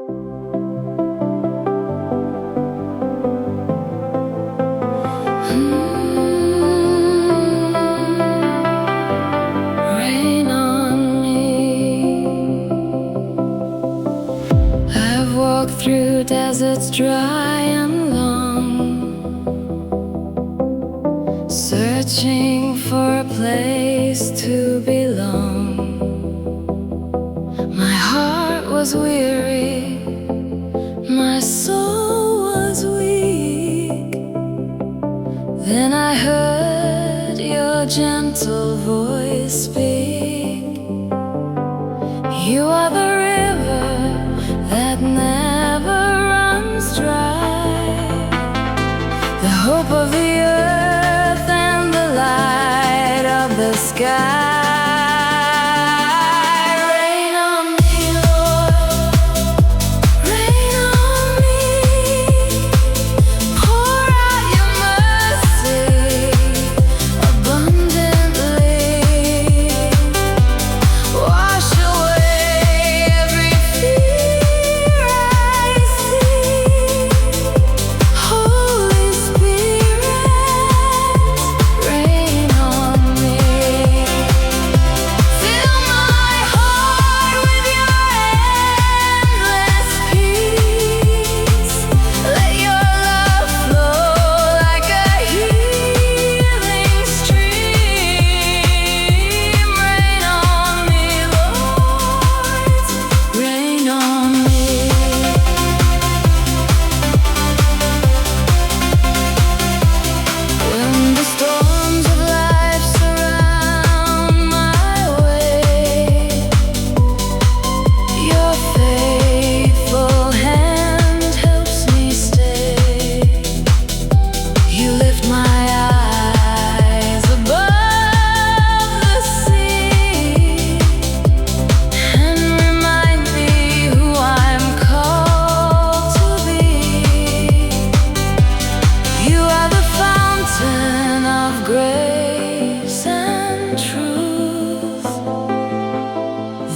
Rain on me. I've walked through deserts dry and long, searching for a place to belong. My heart was weary, my soul was weak. Then I heard your gentle voice speak. You are the river that never runs dry, the hope of the earth and the light of the sky.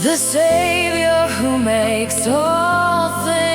The Savior who makes all things